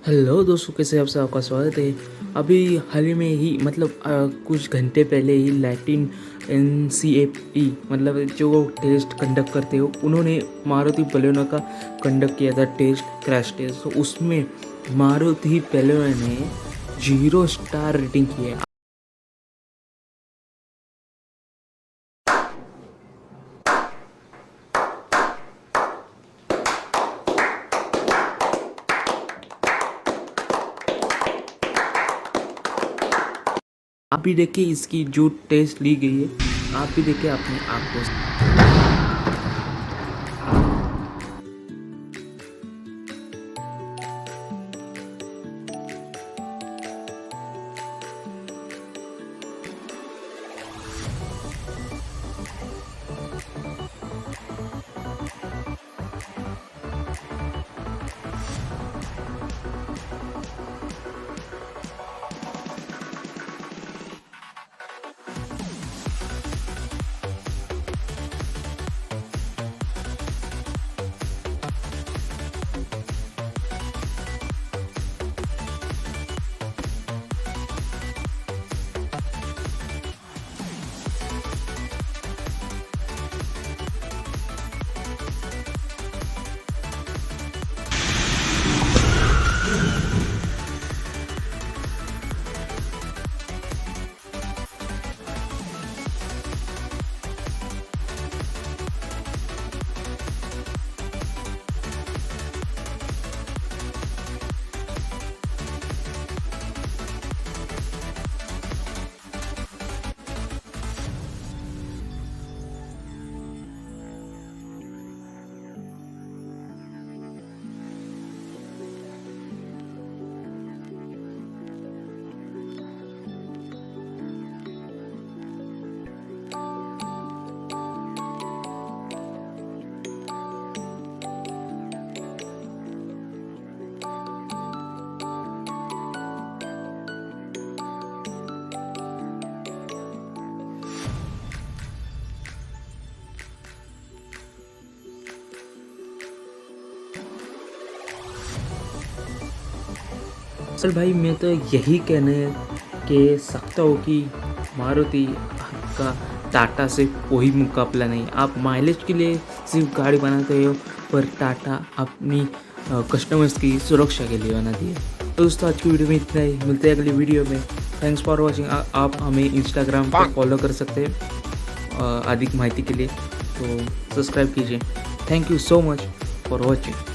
Hello दोस्तों, कैसे आप सब? आपका स्वागत है। अभी हाल ही में ही कुछ घंटे पहले ही लैटिन NCAP जो टेस्ट कंडक्ट करते हो, उन्होंने मारुति बलेनो का कंडक्ट किया था टेस्ट, क्रैश टेस्ट। तो उसमें मारुति बलेनो ने 0 स्टार रेटिंग की है। आप भी देखिए इसकी जो टेस्ट ली गई है, आप भी देखिए अपनी आंखों से। असल भाई, मैं तो यही कहने के सकता हूँ कि मारुति का टाटा से कोई मुकाबला नहीं। आप माइलेज के लिए सिर्फ गाड़ी बनाते हो, पर टाटा अपनी कस्टमर्स की सुरक्षा के लिए बनाती है। तो दोस्तों, आज की वीडियो में इतना ही। मिलते हैं अगली वीडियो में। Thanks for watching. आप हमें इंस्टाग्राम पर फॉलो कर सकते हैं अधिक माहिती के लिए, तो सब्सक्राइब कीजिए। Thank you so much for watching.